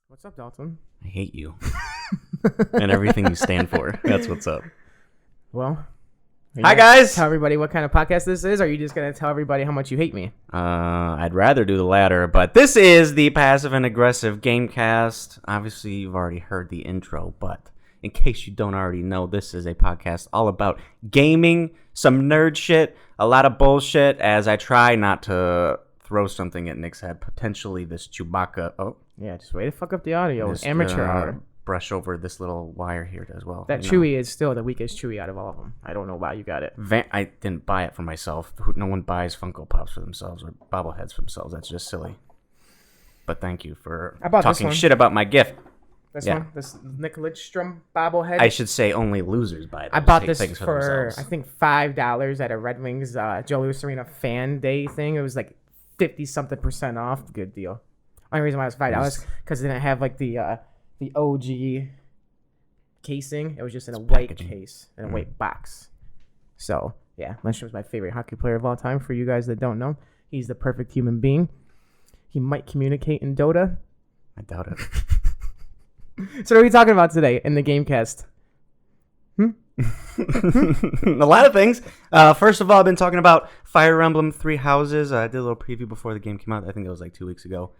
What's up, Dalton? I hate you and everything you stand for. That's what's up. Well, Hi, guys. Tell everybody what kind of podcast this is, or are you just going to tell everybody how much you hate me? I'd rather do the latter, but this is the Passive and Aggressive Gamecast. Obviously, you've already heard the intro, but in case you don't already know, this is a podcast all about gaming, some nerd shit, a lot of bullshit, as I try not to throw something at Nick's head, potentially this Chewbacca. Oh. Yeah, just way to fuck up the audio. Just, Amateur hour. Brush over this little wire here as well. That Chewy is still the weakest Chewy out of all of them. I don't know why you got it. I didn't buy it for myself. No one buys Funko Pops for themselves or bobbleheads for themselves. That's just silly. But thank you for talking shit about my gift. This one? This Nick Lidstrom bobblehead? I should say only losers buy it. I bought this for I think $5 at a Red Wings Joe Louis Arena fan day thing. It was like 50-something% off. Good deal. Only reason why it was $5 because it didn't have like the OG casing. It was just in a white case, in a white box. So yeah, Lidstrom's my favorite hockey player of all time. For you guys that don't know, he's the perfect human being. He might communicate in Dota. I doubt it. So what are we talking about today in the Gamecast? A lot of things. First of all, I've been talking about Fire Emblem Three Houses. I did a little preview before the game came out. I think it was like 2 weeks ago.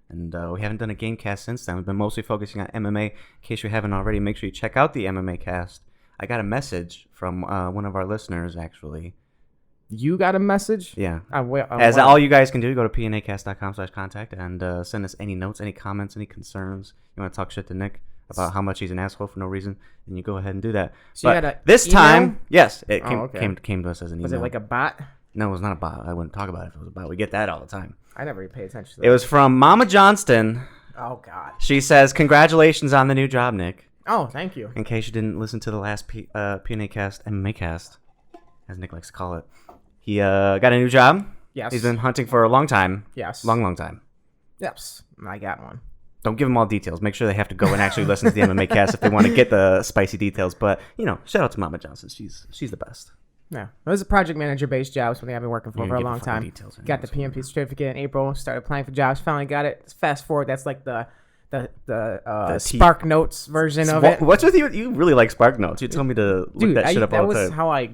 And we haven't done a Gamecast since then. We've been mostly focusing on MMA. In case you haven't already, make sure you check out the MMA cast. I got a message from one of our listeners, actually. You got a message? Yeah. As all you guys can do, go to pnacast.com/contact and send us any notes, any comments, any concerns. You want to talk shit to Nick about how much he's an asshole for no reason, then you go ahead and do that. So but you had this email? time, yes, it okay. came to us as an email. Was it like a bot? No, it was not a bot. I wouldn't talk about it if it was a bot. We get that all the time. I never really pay attention to that. It was from Mama Johnston. Oh, God. She says, congratulations on the new job, Nick. Oh, thank you. In case you didn't listen to the last PNA cast, MMA cast, as Nick likes to call it. He got a new job. Yes. He's been hunting for a long time. Yes. Long time. Yes. I got one. Don't give them all details. Make sure they have to go and actually listen to the MMA cast if they want to get the spicy details. But, shout out to Mama Johnson. She's the best. Yeah. It was a project manager-based job, something I've been working for a long time. Got the PMP certificate in April. Started applying for jobs. Finally got it. Fast forward. That's like the Spark Notes version of it. What's with you? You really like Spark Notes. You told me to look that shit up all the time. That was how I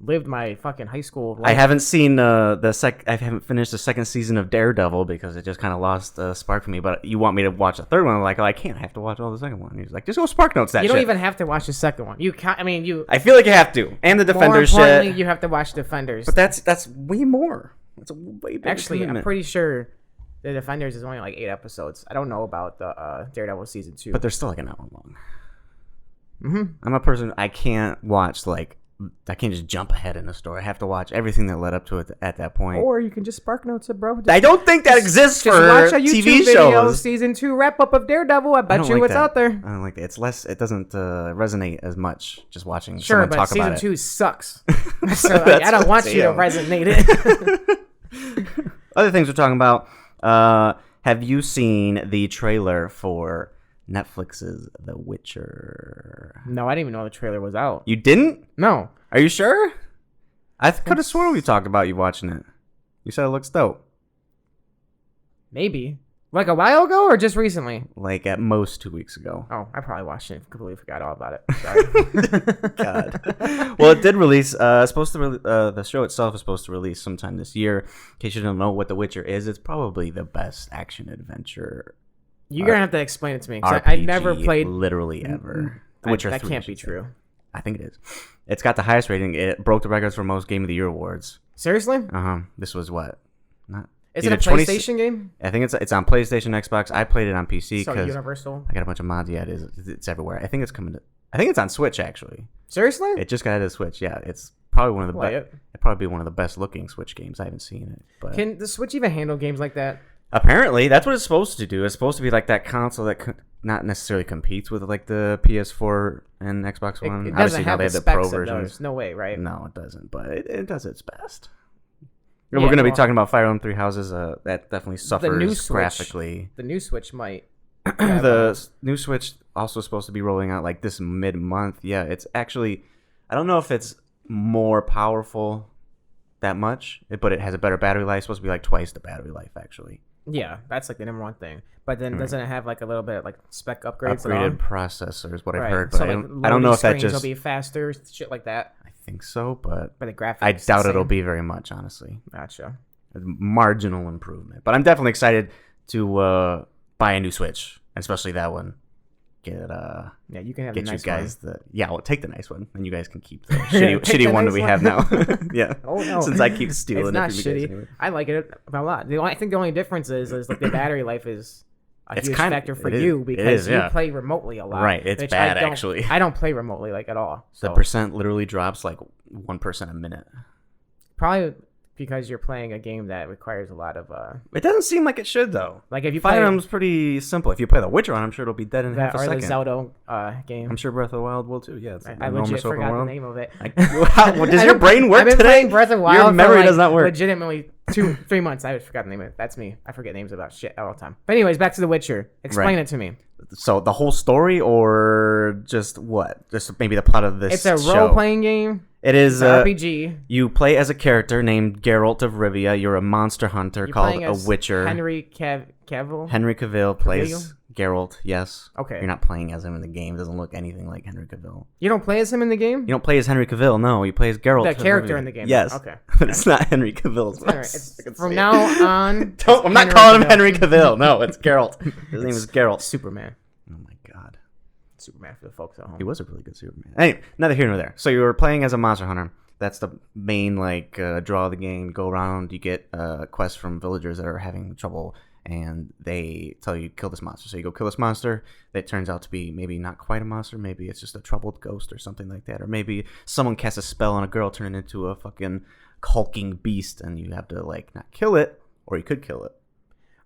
lived my fucking high school life. I haven't seen I haven't finished the second season of Daredevil because it just kind of lost spark for me. But you want me to watch the third one? I'm like, I can't. I have to watch all the second one. He's like, just go Spark Notes that shit. You don't even have to watch the second one. You can't. I mean, you. I feel like you have to. And the Defenders more importantly, shit. you have to watch Defenders. But that's way more. That's a way bigger Actually, commitment. I'm pretty sure the Defenders is only like 8 episodes. I don't know about the Daredevil season 2. But they're still like an hour long. Mm-hmm. I'm a person. I can't watch I can't just jump ahead in the story. I have to watch everything that led up to it at that point. Or you can just Spark Notes it, bro. I don't think that exists for watch a YouTube TV video, shows. Season 2 wrap up of Daredevil. I bet you it's out there. I don't like that. It's less. It doesn't resonate as much just watching someone talk about it. Sure, but season 2 sucks. So I don't want you to resonate it. Other things we're talking about. Have you seen the trailer for Netflix's The Witcher? No, I didn't even know the trailer was out. You didn't? No. Are you sure? I could have sworn we talked about you watching it. You said it looks dope. Maybe. Like a while ago or just recently? Like at most 2 weeks ago. Oh, I probably watched it. Completely forgot all about it. Sorry. God. Well, it did release. The show itself is supposed to release sometime this year. In case you don't know what The Witcher is, it's probably the best action adventure. You're going to have to explain it to me. Because I never played. Literally ever. The Witcher 3. That can't be true. I think it is. It's got the highest rating. It broke the records for most Game of the Year awards. Seriously? This was what? Is it a PlayStation game? I think it's on PlayStation, Xbox. I played it on PC because Universal. I got a bunch of mods. Yeah, it is. It's everywhere. I think it's coming. I think it's on Switch actually. Seriously? It just got to Switch. Yeah, it's probably one of the best. It'd probably be one of the best looking Switch games. I haven't seen it. But can the Switch even handle games like that? Apparently, that's what it's supposed to do. It's supposed to be like that console that not necessarily competes with like the PS4 and Xbox One. It Obviously, now they have the Pro versions. There's no way, right? No, it doesn't. But it does its best. We're going to be talking about Fire Emblem Three Houses. That definitely suffers graphically. The new Switch might. The new Switch also supposed to be rolling out like this mid-month. Yeah, it's actually. I don't know if it's more powerful that much, but it has a better battery life. It's supposed to be like twice the battery life, actually. Yeah, that's like the number one thing. But then doesn't it have like a little bit of, like spec upgrades? Upgraded processors, what I've Right. heard, but So, I like, don't know if that loading screens just. will be faster, shit like that. I think so, but But the graphics. I doubt the it'll same. be very much, honestly. Gotcha. A marginal improvement, but I'm definitely excited to buy a new Switch, especially that one. Get Yeah, you can have get the nice you guys one. I'll take the nice one, and you guys can keep the shitty Take the one that nice we one. have now. Yeah. Oh no. Since I keep stealing It's it not from you guys shitty. anyway. I like it a lot. I think the only difference is like the battery life is a It's huge kinda- factor for it is- you it because is, yeah. you play remotely a lot. Right, it's which bad, I don't- actually. I don't play remotely like at all. The So percent literally drops like 1% a minute. probably because you're playing a game that requires a lot of It doesn't seem like it should though. like if you Fire play Emblem's pretty simple. If you play The Witcher on, I'm sure it'll be dead in half that a or the second. Zelda game. I'm sure Breath of the Wild will too. Yeah, it's an I enormous legit open forgot the world. name of it. Does your brain work I've been today? playing Breath of the Wild. Your for, memory like, does not work. Legitimately 3 months. I forgot the name of it. That's me. I forget names about shit all the time. But anyways, back to The Witcher. Explain Right. it to me. So the whole story, or just what? Just maybe the plot of this. It's a show? role-playing game. It is It's an RPG. You play as a character named Geralt of Rivia. You're a monster hunter You're called playing a as Witcher. Henry Cavill. Henry Cavill plays Geralt. Yes. Okay. You're not playing as him in the game. It doesn't look anything like Henry Cavill. You don't play as him in the game? You don't play as Henry Cavill. No, you play as Geralt. The of character Rivia. in the game. Yes. Okay. But it's not Henry Cavill's. All right. From now on, I'm not Henry calling him Cavill. Henry Cavill. No, it's Geralt. His name is Geralt. Superman. Oh my god. Superman for the folks at home. He was a really good Superman. Anyway, neither here nor there. So you were playing as a monster hunter. That's the main draw of the game. You go around, you get quests from villagers that are having trouble, and they tell you kill this monster. So you go kill this monster. That turns out to be maybe not quite a monster. Maybe it's just a troubled ghost or something like that. Or maybe someone casts a spell on a girl, turning into a fucking hulking beast, and you have to like not kill it, or you could kill it,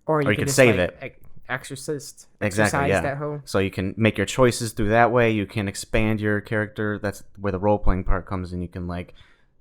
or you could just, save like, it. Exorcist. Exactly, Exercise yeah. that hoe. So you can make your choices through that way. You can expand your character. That's where the role playing part comes in. You can like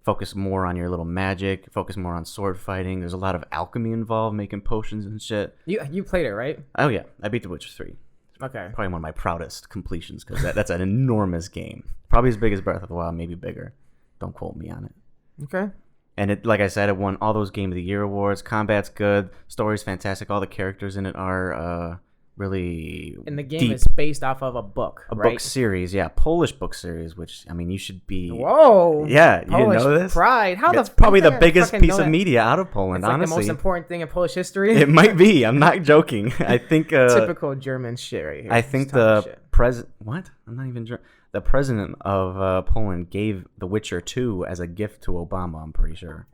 focus more on your little magic, focus more on sword fighting. There's a lot of alchemy involved, making potions and shit. You played it, right? Oh yeah, I beat The Witcher 3. Okay. Probably one of my proudest completions because that's an enormous game. Probably as big as Breath of the Wild, maybe bigger. Don't quote me on it. Okay. And it, like I said, it won all those Game of the Year awards. Combat's good, story's fantastic. All the characters in it are really And the game deep. is based off of a book, A right? book series, yeah, Polish book series. Which I mean, you should be. Whoa. Yeah, you Polish know this. pride. How It's the probably the fuck I biggest fucking piece know of that? media out of Poland. It's like honestly, the most important thing in Polish history. it might be. I'm not joking. I think. Typical German shit right here. I think Just talking the shit. president. What? I'm not even. The president of Poland gave The Witcher 2 as a gift to Obama. I'm pretty sure.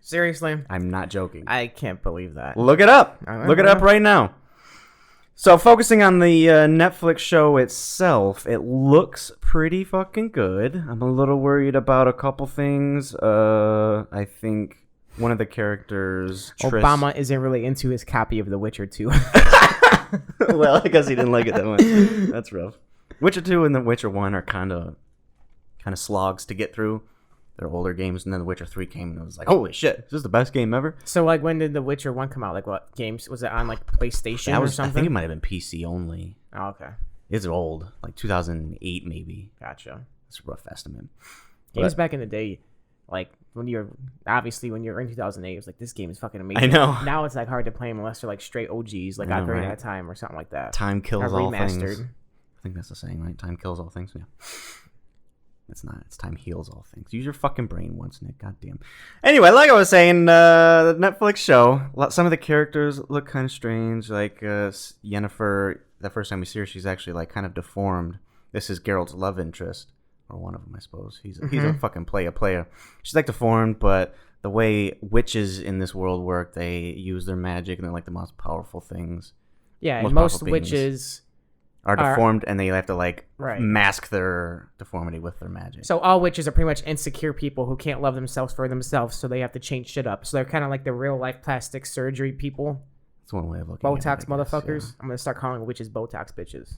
Seriously, I'm not joking. I can't believe that. Look it up. I Look it know. up right now. So focusing on the Netflix show itself, it looks pretty fucking good. I'm a little worried about a couple things. I think one of the characters, Obama isn't really into his copy of The Witcher 2. Well, I guess he didn't like it that much. That's rough. Witcher 2 and The Witcher 1 are kind of slogs to get through. They're older games, and then The Witcher 3 came, and it was like, holy shit, is this the best game ever? So, like, when did The Witcher 1 come out? Like, what games? Was it on, like, PlayStation or I something? think it might have been PC only. Oh, okay. It's old, like 2008 maybe. Gotcha. That's a rough estimate. Games But- back in the day, like, when you're in 2008, it was like, this game is fucking amazing. I know. Now it's, like, hard to play them unless they're, like, straight OGs, like I know, Ocarina right? of Time or something like that. Time kills Or all things. remastered. I think that's the saying, right? Time kills all things. Yeah. It's not. It's time heals all things. Use your fucking brain once, Nick. Goddamn. Anyway, like I was saying, the Netflix show. Some of the characters look kind of strange. Like Yennefer, the first time we see her, she's actually like kind of deformed. This is Geralt's love interest, or one of them, I suppose. He's a fucking player. She's like deformed, but the way witches in this world work, they use their magic, and they're like the most powerful things. Yeah, Most and most powerful beings. witches... Are deformed, and they have to like Right. mask their deformity with their magic. So all witches are pretty much insecure people who can't love themselves for themselves, so they have to change shit up. So they're kind of like the real life plastic surgery people, That's one way of looking at it, I Botox guess, motherfuckers. yeah. I'm gonna start calling witches Botox bitches.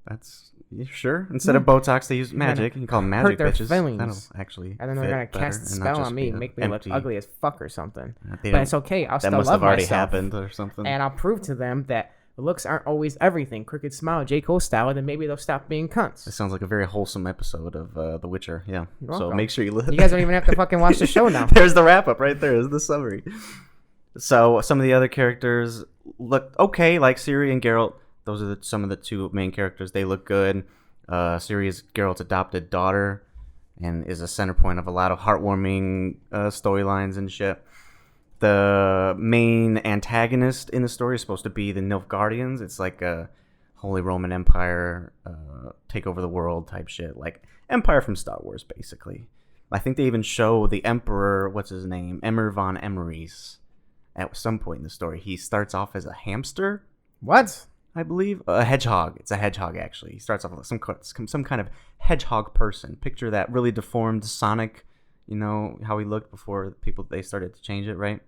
That's you sure. Instead of Botox, they use magic. You can call them magic hurt their bitches. feelings. That'll actually. And then they're fit gonna better cast a and not spell just on be me, a make me look empty- ugly as fuck or something. They But don't- it's okay. I'll That still must love have already myself. happened or something. And I'll prove to them that looks aren't always everything. Crooked smile, J. Cole style, and then maybe they'll stop being cunts. This sounds like a very wholesome episode of The Witcher. Yeah. You're So welcome. make sure you You guys don't even have to fucking watch the show now. There's the wrap up right there. Is the summary. So some of the other characters look okay, like Ciri and Geralt. Those are some of the two main characters. They look good. Ciri is Geralt's adopted daughter and is a center point of a lot of heartwarming storylines and shit. The main antagonist in the story is supposed to be the Nilfgaardians. It's like a Holy Roman Empire take over the world type shit. Like Empire from Star Wars, basically. I think they even show the Emperor, what's his name? Emmer von Emmerys. At some point in the story, he starts off as a hamster. What? I believe a hedgehog. It's a hedgehog, actually. He starts off with some kind of hedgehog person. Picture that really deformed Sonic. You know how he looked before they started to change it, right?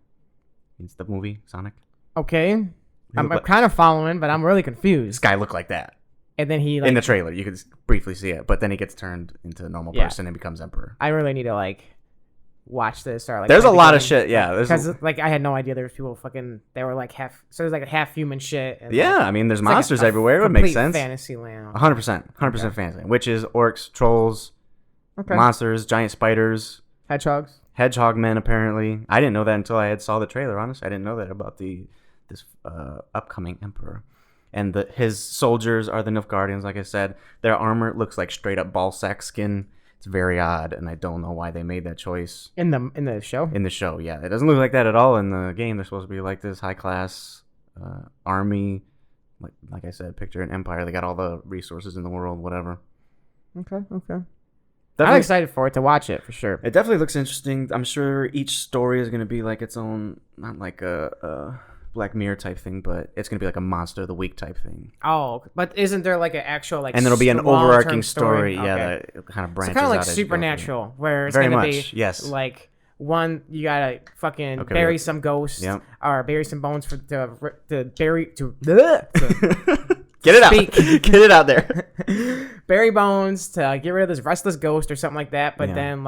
It's the movie Sonic. Okay, I'm kind of following, but I'm really confused. This guy looked like that. And then he in the trailer, you could briefly see it, but then he gets turned into a normal person and becomes emperor. I really need to watch this or there's a lot of shit, yeah. Because I had no idea there was people they were like half. So there's like a half human shit. And I mean, there's monsters everywhere. It would make sense. Fantasy land. 100% fantasy. Witches, orcs, trolls, monsters, giant spiders, hedgehogs, hedgehog men. Apparently, I didn't know that until I saw the trailer. Honestly, I didn't know that about this upcoming emperor. And his soldiers are the Nilfgaardians, like I said. Their armor looks like straight up ball sack skin. It's very odd, and I don't know why they made that choice. In the show? In the show, yeah. It doesn't look like that at all in the game. They're supposed to be like this high-class army. Like I said, picture an empire. They got all the resources in the world, whatever. Okay. Definitely, I'm excited for it to watch it, for sure. It definitely looks interesting. I'm sure each story is going to be like its own, not like a Black Mirror type thing, but it's gonna be like a Monster of the Week type thing. Oh, but isn't there like an actual and there'll be an overarching story, okay. that kind of branches so kind of like out Supernatural, where it's very gonna much, be yes. like one you gotta fucking bury some ghosts or bury some bones to bury to get it out, get it out there. Bury bones to get rid of this restless ghost or something like that, but then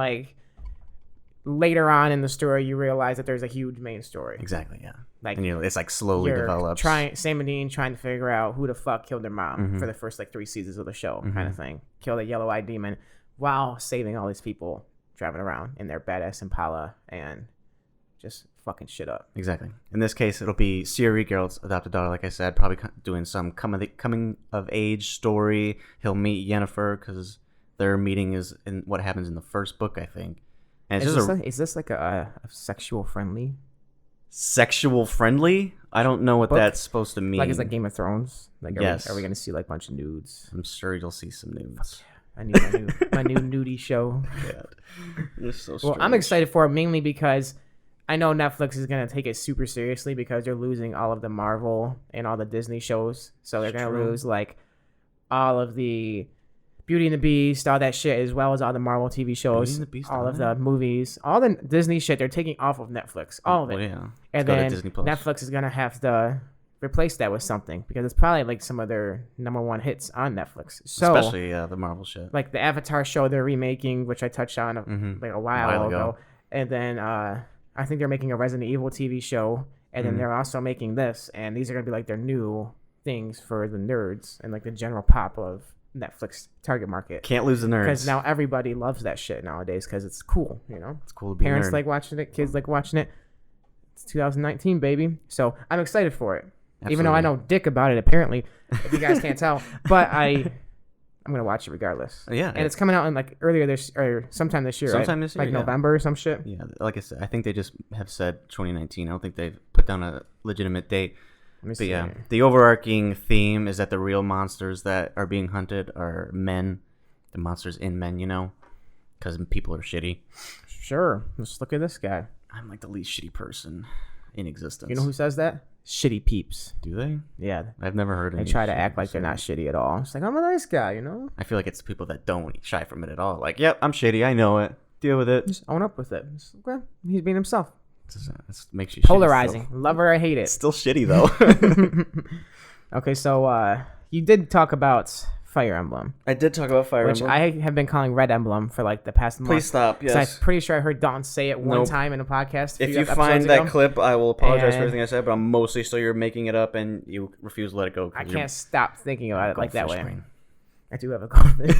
later on in the story you realize that there's a huge main story. Exactly, yeah. And it's like slowly develops. Sam and Dean trying to figure out who the fuck killed their mom for the first 3 seasons of the show, kind of thing. Kill the yellow-eyed demon while saving all these people driving around in their badass Impala and just fucking shit up. Exactly. In this case, it'll be Ciri, Geralt's adopted daughter, like I said, probably doing some coming of age story. He'll meet Yennefer because their meeting is in what happens in the first book, I think. And is this like a sexual friendly? Sexual friendly? I don't know what that's supposed to mean. Like it's like Game of Thrones. Like, yes. Are we gonna see like a bunch of nudes? I'm sure you'll see some nudes. I need my new nudie show. God. You're so strange. Well, I'm excited for it mainly because I know Netflix is gonna take it super seriously because they're losing all of the Marvel and all the Disney shows, so they're gonna lose like all of the Beauty and the Beast, all that shit, as well as all the Marvel TV shows, all of the movies, all the Disney shit. They're taking off of Netflix, all of it. Yeah. And then Netflix is gonna have to replace that with something because it's probably like some of their #1 hits on Netflix. So especially the Marvel shit, like the Avatar show they're remaking, which I touched on a while ago. And then I think they're making a Resident Evil TV show, and then they're also making this, and these are gonna be like their new things for the nerds and like the general pop of Netflix target market. Can't lose the nerds because now everybody loves that shit nowadays because it's cool. It's cool to be parents like watching it, kids like watching it. It's 2019, baby. So I'm excited for it. Absolutely. Even though I know dick about it, apparently, if you guys can't tell, but I'm gonna watch it regardless. Yeah, and it's coming out in like earlier this or sometime this year. Sometime this year, like November or some shit. Yeah, like I said, I think they just have said 2019. I don't think they've put down a legitimate date. But yeah, the overarching theme is that the real monsters that are being hunted are men, the monsters in men, because people are shitty. Sure. Let's look at this guy. I'm like the least shitty person in existence. You know who says that? Shitty peeps. Do they? Yeah. I've never heard of They try to act like they're not shitty at all. It's like, I'm a nice guy, I feel like it's people that don't shy from it at all. Like, yep, I'm shitty. I know it. Deal with it. Just own up with it. Okay. He's being himself. It makes you polarizing. Love or I hate it. It's still shitty though. Okay, so you did talk about Fire Emblem. I did talk about Fire Emblem, which I have been calling Red Emblem for like the past month. Please stop. Yes, I'm pretty sure I heard Dalton say it one time in a podcast. If you find that clip, I will apologize for everything I said, but I'm mostly still you're making it up and you refuse to let it go. I can't stop thinking about it like that way. I do have a goldfish.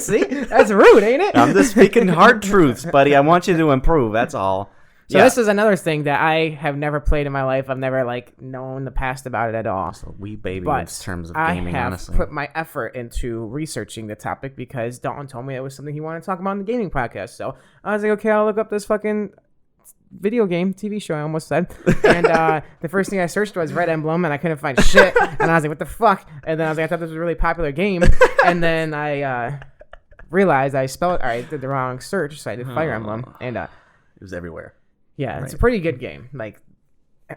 See, that's rude, ain't it? I'm just speaking hard truths, buddy. I want you to improve. That's all. So this is another thing that I have never played in my life. I've never like known the past about it at all. So wee baby But in terms of gaming, I have honestly. put my effort into researching the topic because Dalton told me it was something he wanted to talk about in the gaming podcast. So I was like, okay, I'll look up this fucking video game TV show, I almost said. And the first thing I searched was Red Emblem, and I couldn't find shit. And I was like, what the fuck? And then I was like, I thought this was a really popular game. And then I realized I did the wrong search, so I did Fire Emblem, and it was everywhere. yeah, it's a pretty good game. Like,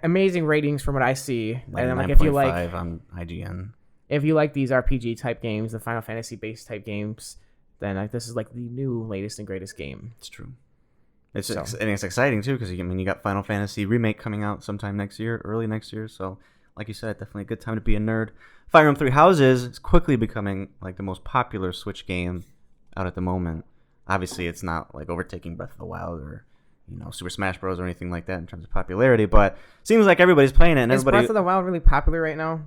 amazing ratings from what I see. Like And I'm like, 9.5 on IGN. if you like these RPG type games, the Final Fantasy based type games, then like this is like the new latest and greatest game. It's true. And it's exciting too because you got Final Fantasy remake coming out sometime next year, early next year. So, like you said, definitely a good time to be a nerd. Fire Emblem Three Houses is quickly becoming like the most popular Switch game out at the moment. Obviously, it's not like overtaking Breath of the Wild or Super Smash Bros. Or anything like that in terms of popularity, but it seems like everybody's playing it. And Is Breath of the Wild really popular right now?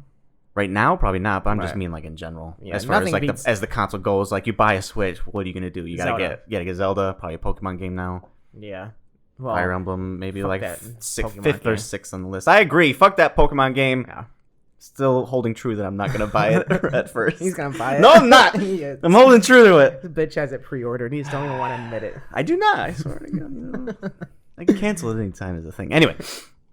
Right now, probably not, but I'm just mean like in general. Yeah, as far as like as the console goes, like you buy a Switch, what are you gonna do? You gotta get Zelda, probably a Pokemon game now. Yeah. Well, Fire Emblem, maybe like fifth or sixth on the list. I agree. Fuck that Pokemon game. Yeah. Still holding true that I'm not gonna buy it at first. He's gonna buy it. No, I'm not. I'm holding true to it. This bitch has it pre-ordered. He just don't even want to admit it. I do not. I swear to God. I can cancel it anytime is a thing. Anyway,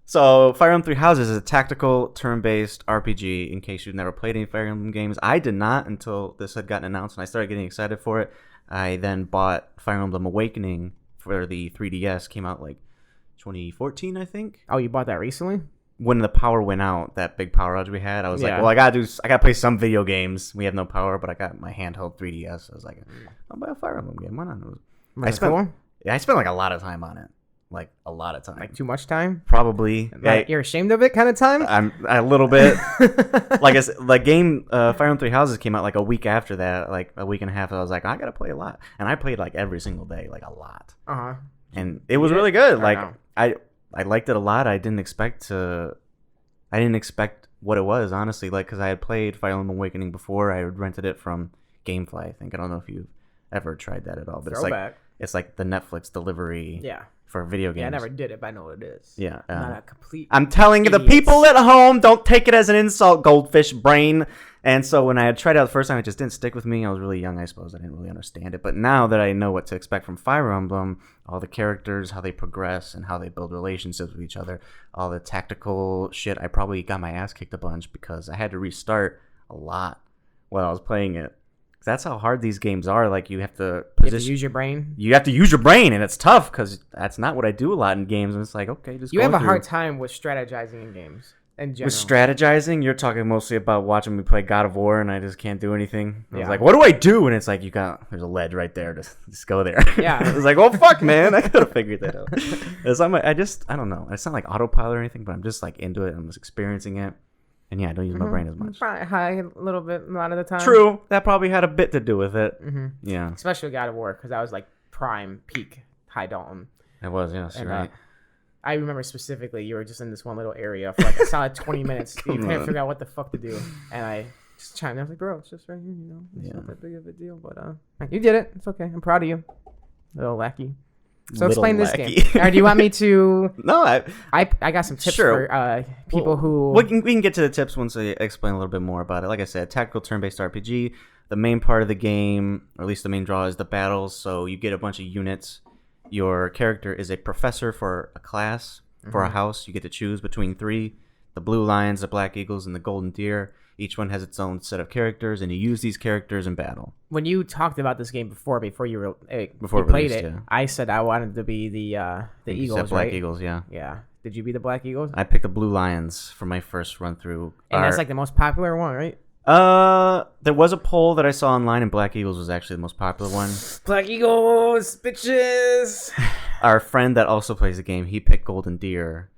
so Fire Emblem Three Houses is a tactical turn-based RPG. In case you've never played any Fire Emblem games, I did not until this had gotten announced, and I started getting excited for it. I then bought Fire Emblem Awakening for the 3DS. Came out like 2014, I think. Oh, you bought that recently? When the power went out, that big power outage we had, I was like, well, I gotta play some video games. We have no power, but I got my handheld 3DS. I was like, I'll buy a Fire Emblem game. Why not? I spent like a lot of time on it. Like a lot of time. Like too much time? Probably. Like you're ashamed of it kind of time? I'm a little bit. Like I said, like Fire Emblem Three Houses came out like a week after that, like a week and a half. I was like, I gotta play a lot, and I played like every single day, like a lot. And it was really good. Like I liked it a lot. I didn't expect what it was, honestly. Like because I had played Fire Emblem Awakening before. I had rented it from GameFly. I think I don't know if you've ever tried that at all, but it's like the Netflix delivery. Yeah. For video games. Yeah, I never did it, but I know what it is. Yeah. Not a complete. I'm telling you, the people at home, don't take it as an insult, goldfish brain. And so when I had tried it out the first time, it just didn't stick with me. I was really young, I suppose. I didn't really understand it. But now that I know what to expect from Fire Emblem, all the characters, how they progress, and how they build relationships with each other, all the tactical shit, I probably got my ass kicked a bunch because I had to restart a lot while I was playing it. That's how hard these games are. Like you have to use your brain. You have to use your brain, and it's tough because that's not what I do a lot in games. And it's like, okay, just you have a hard time with strategizing in games. In general. With strategizing, you're talking mostly about watching me play God of War, and I just can't do anything. I was like, what do I do? And it's like there's a ledge right there. Just go there. Yeah. I was like, well, fuck, man, I could have figured that out. I don't know. It's not like autopilot or anything, but I'm just like into it. I'm just experiencing it. And yeah, I don't use my brain as much. Probably high a little bit a lot of the time. True. That probably had a bit to do with it. Mm-hmm. Yeah. Especially God of War, because I was like prime, peak, high Dalton. It was, yes, you're right. I remember specifically you were just in this one little area for like a solid 20 minutes. You couldn't figure out what the fuck to do. And I just chimed in. I was like, bro, it's just right here, It's not that big of a deal. But you did it. It's okay. I'm proud of you. Little lackey. So explain this game. Or do you want me to? No, I got some tips for people who. We can get to the tips once I explain a little bit more about it. Like I said, tactical turn-based RPG. The main part of the game, or at least the main draw, is the battles. So you get a bunch of units. Your character is a professor for a class, for a house. You get to choose between 3: the Blue Lions, the Black Eagles, and the Golden Deer. Each one has its own set of characters, and you use these characters in battle. When you talked about this game before you played it, yeah. I said I wanted to be the Eagles, you said Black Eagles, yeah. Yeah. Did you be the Black Eagles? I picked the Blue Lions for my first run through. And that's like the most popular one, right? There was a poll that I saw online, and Black Eagles was actually the most popular one. Black Eagles, bitches! Our friend that also plays the game, he picked Golden Deer.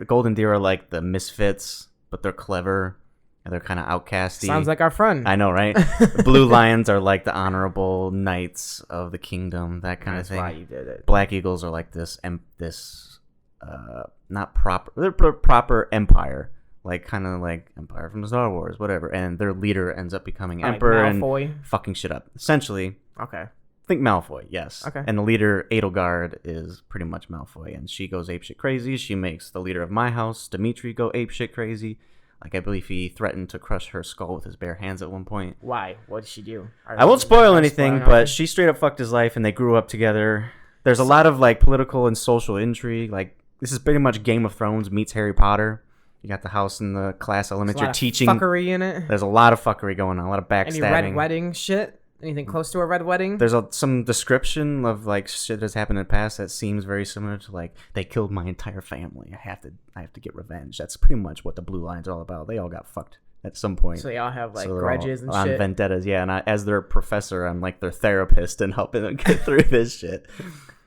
Golden Deer are like the misfits, but they're clever. And they're kind of outcasty. Sounds like our friend. I know, right? Blue Lions are like the honorable knights of the kingdom, that kind of thing. That's why you did it. Black Eagles are like this not proper, they're proper empire, like kind of like Empire from Star Wars, whatever. And their leader ends up becoming emperor and fucking shit up. Essentially, okay. Think Malfoy, yes. Okay. And the leader, Edelgard, is pretty much Malfoy, and she goes apeshit crazy. She makes the leader of my house, Dimitri, go apeshit crazy. Like, I believe he threatened to crush her skull with his bare hands at one point. Why? What did she do? I won't spoil anything, but she straight up fucked his life, and they grew up together. There's a lot of, like, political and social intrigue. Like, this is pretty much Game of Thrones meets Harry Potter. You got the house and the class element. You're teaching. Fuckery in it. There's a lot of fuckery going on. A lot of backstabbing. Any red wedding shit? Anything close to a red wedding? There's some description of like shit that's happened in the past that seems very similar to like they killed my entire family. I have to get revenge. That's pretty much what the Blue Line's all about. They all got fucked at some point. So they all have like so grudges and on shit. Vendettas, yeah. And as their professor, I'm like their therapist and helping them get through this shit.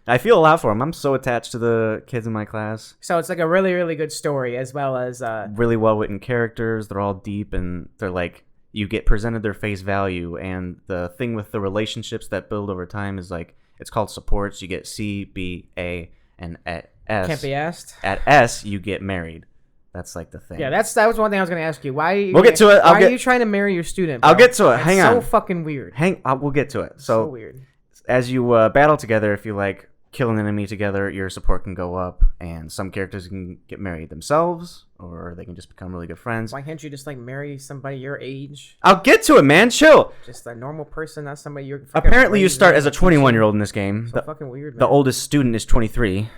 I feel a lot for them. I'm so attached to the kids in my class. So it's like a really, really good story as well as really well written characters. They're all deep and they're like. You get presented their face value, and the thing with the relationships that build over time is like it's called supports. You get C, B, A, and at S. Can't be asked. At S, you get married. That's like the thing. Yeah, that was one thing I was going to ask you. Why? We'll get to it. Why are you trying to marry your student? Bro? I'll get to it. Hang on. So fucking weird. We'll get to it. So weird. As you battle together, if you like kill an enemy together, your support can go up, and some characters can get married themselves, or they can just become really good friends. Why can't you just like marry somebody your age? I'll get to it, man. Chill. Just a normal person, not somebody you're. Apparently, you start as a 21-year-old in this game. So fucking weird. Man. The oldest student is 23.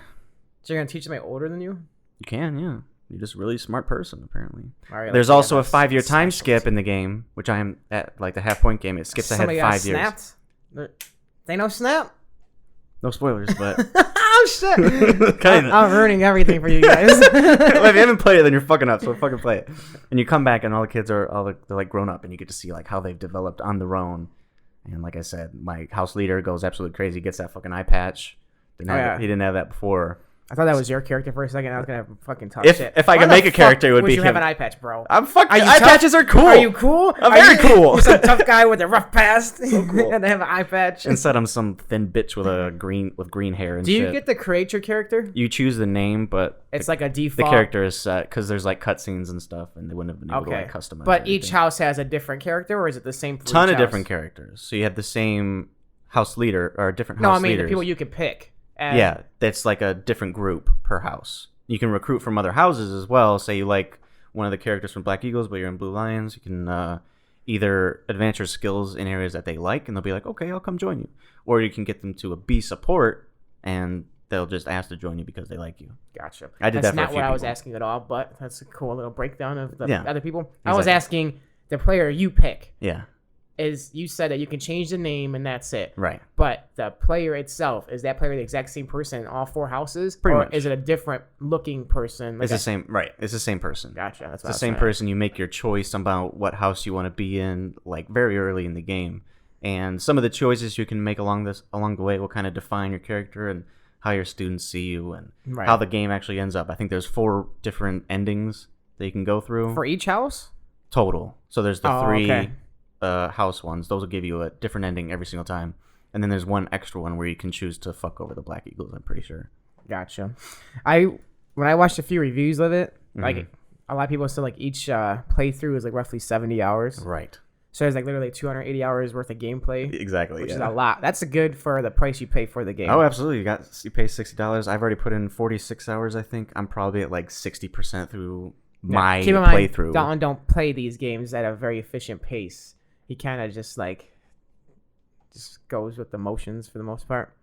So you're gonna teach somebody older than you? You can, yeah. You're just a really smart person, apparently. Right, There's also a 5-year time skip in the game, which I am at like the half-point game. It skips ahead 5 years. Snapped? They no snap? No spoilers, but oh shit! Kinda. I'm ruining everything for you guys. Well, if you haven't played it, then you're fucking up. So fucking play it. And you come back, and all the kids they're like grown up, and you get to see like how they've developed on their own. And like I said, my house leader goes absolutely crazy. Gets that fucking eye patch. He didn't have that before. I thought that was your character for a second. I was gonna fucking talk shit. If I could make a character, it would be him. You have an eye patch, bro. I'm fucking. Eye patches are cool. Are you cool? I'm very cool. You're some tough guy with a rough past. So cool. And they have an eye patch. Instead, I'm some thin bitch with green hair and shit. Do you get to create your character? You choose the name, but it's like a default. The character is set because there's like cutscenes and stuff, and they wouldn't have been able to like customize. But each house has a different character, or is it the same? For ton each of house? Different characters. So you have the same house leader or different house leaders. The people you could pick. Yeah, that's like a different group per house. You can recruit from other houses as well. Say you like one of the characters from Black Eagles, but you're in Blue Lions. You can either advance your skills in areas that they like, and they'll be like, okay, I'll come join you. Or you can get them to a B support, and they'll just ask to join you because they like you. Gotcha. I did that's that for a not few what I was people. asking at all, but that's a cool little breakdown of the other people. Exactly. I was asking the player you pick. Yeah. You said that you can change the name and that's it. Right. But the player itself, is that player the exact same person in all 4 houses? Pretty or much. Is it a different looking person? It's the same, right. It's the same person. Gotcha. That's it's the same person. You make your choice about what house you want to be in, like very early in the game. And some of the choices you can make along the way will kind of define your character and how your students see you and how the game actually ends up. I think there's 4 different endings that you can go through. For each house? Total. So there's the 3... Okay. House ones. Those will give you a different ending every single time, and then there's one extra one where you can choose to fuck over the Black Eagles. I'm pretty sure. Gotcha. When I watched a few reviews of it, like a lot of people said, like each playthrough is like roughly 70 hours. Right. So there's like literally 280 hours worth of gameplay. Exactly. Which is a lot. That's good for the price you pay for the game. Oh, absolutely. You pay $60. I've already put in 46 hours. I think I'm probably at like 60% through my keep in mind, playthrough. Dalton don't play these games at a very efficient pace. He kind of just goes with the motions for the most part.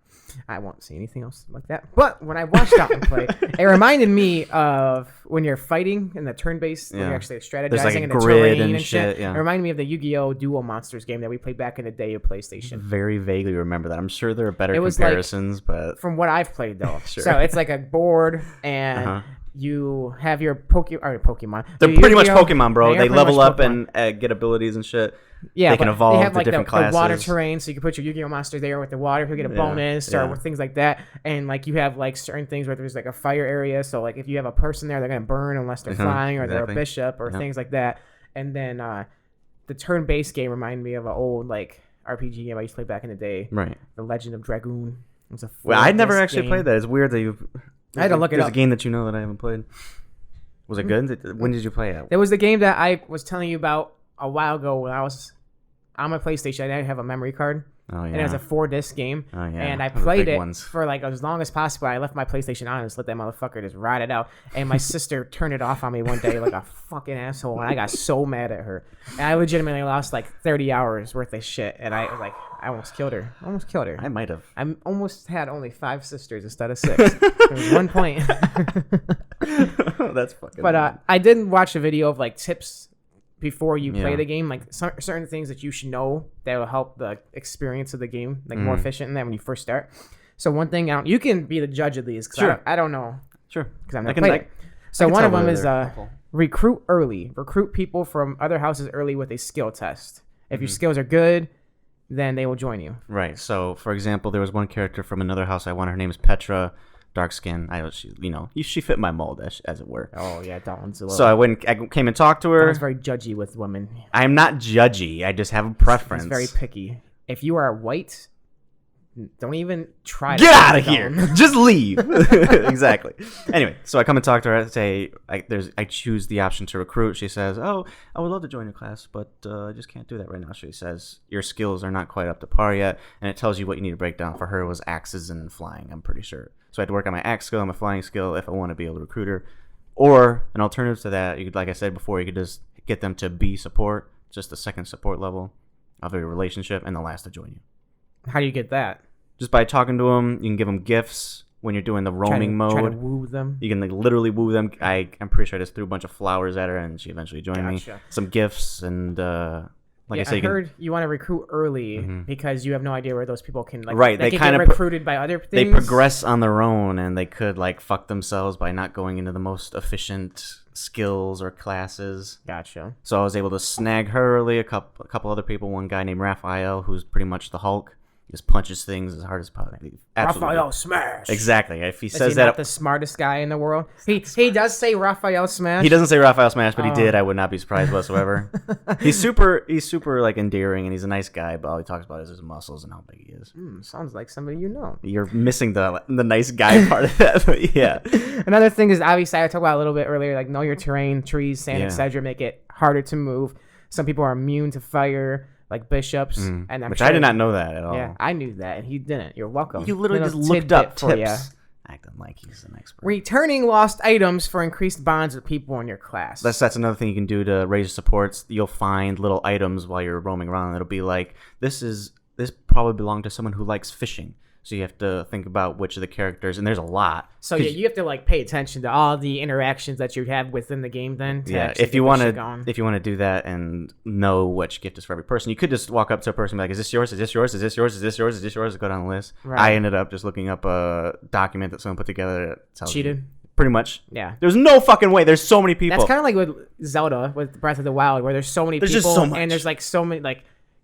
I won't say anything else like that. But when I watched Dalton play, it reminded me of when you're fighting in the turn-based, when you're actually strategizing in the terrain and shit. Yeah. It reminded me of the Yu-Gi-Oh! Duel Monsters game that we played back in the day of PlayStation. Very vaguely remember that. I'm sure there are better comparisons, but from what I've played though. Sure. So it's like a board and you have your Pokemon. They're pretty much Pokemon, bro. They They level up and get abilities and shit. Yeah, they can evolve they have, like, different classes. The water terrain, so you can put your Yu-Gi-Oh monster there with the water, he'll get a bonus or things like that. And like you have like certain things where there's like a fire area, so like if you have a person there, they're gonna burn unless they're flying or they're a bishop or things like that. And then the turn-based game reminded me of an old like RPG game I used to play back in the day. Right. The Legend of Dragoon. Well, I'd never actually played that. It's weird that you've. I had to look it up. There's a game that you know that I haven't played. Was it good? When did you play it? It was the game that I was telling you about a while ago when I was on my PlayStation. I didn't have a memory card. Oh, yeah. And it was a 4-disc game. Oh, yeah. And I Those played big it ones. for like as long as possible. I left my PlayStation on and just let that motherfucker just ride it out. And my sister turned it off on me one day like a fucking asshole. And I got so mad at her. And I legitimately lost like 30 hours worth of shit. And I was like, I almost killed her. I might have. I almost had only 5 sisters instead of 6. There was one point. That's fucking. But I did watch a video of like tips before you play Yeah. the game, like certain things that you should know that will help the experience of the game, like more efficient than when you first start. So one thing, you can be the judge of these, because Sure. I don't know, Sure. because I've never played it. So can one of tell them whether is they're helpful. recruit early. Recruit people from other houses early with a skill test. If your skills are good, then they will join you. Right. So, for example, there was one character from another house I wanted. Her name is Petra, dark skin. She fit my mold, as it were. Oh yeah, Dalton's a little. So I came and talked to her. Dalton's very judgy with women. I'm not judgy. I just have a preference. He's very picky. If you are white, don't even try. Get to out of talk to here! Dalton. Just leave. Exactly. Anyway, so I come and talk to her. I say I choose the option to recruit. She says, "Oh, I would love to join your class, but I just can't do that right now." She says, "Your skills are not quite up to par yet," and it tells you what you need to break down. For her, it was axes and flying. I'm pretty sure. So I had to work on my axe skill and my flying skill if I want to be able to recruit her. Or an alternative to that, you could, like I said before, you could just get them to be support, just the second support level of a relationship, and they'll ask to join you. How do you get that? Just by talking to them, you can give them gifts when you're doing the roaming mode. Try to woo them. You can literally woo them. I'm pretty sure I just threw a bunch of flowers at her, and she eventually joined me. Gotcha. Some gifts, and like I said, I heard you want to recruit early because you have no idea where those people can Right, They they can kinda get recruited by other things. they progress on their own, and they could fuck themselves by not going into the most efficient skills or classes. Gotcha. So I was able to snag her early. A couple other people. One guy named Raphael, who's pretty much the Hulk. He just punches things as hard as possible. Raphael smash. Exactly. If he Is says he that, not the smartest guy in the world? He does say Raphael smash. he doesn't say Raphael Smash, but he did. I would not be surprised whatsoever. He's super endearing, and he's a nice guy. But all he talks about is his muscles and how big he is. Sounds like somebody you know. You're missing the nice guy part of that. But yeah. Another thing is obviously I talked about a little bit earlier, like know your terrain, trees, sand, Yeah. etc. Make it harder to move. Some people are immune to fire, like bishops, and I'm Which sure, I did not know that at all. Yeah, I knew that, and he didn't. You're welcome. You literally Little just looked up tidbit for ya. tips. Acting like he's an expert. Returning lost items for increased bonds with people in your class. That's another thing you can do to raise your supports. You'll find little items while you're roaming around. It'll be like this probably belonged to someone who likes fishing. So you have to think about which of the characters, and there's a lot. So yeah, you have to pay attention to all the interactions that you have within the game. Then to Yeah, actually if you get want this shit going. to, if you want to do that and know which gift is for every person, you could just walk up to a person and be like, "Is this yours? Is this yours? Is this yours? Is this yours? Is this yours?" Go down the list. Right. I ended up just looking up a document that someone put together that tells Cheated. you. Pretty much. Yeah. There's no fucking way. There's so many people. That's kind of like with Zelda, with Breath of the Wild, where there's so many There's people, just so much. and there's so many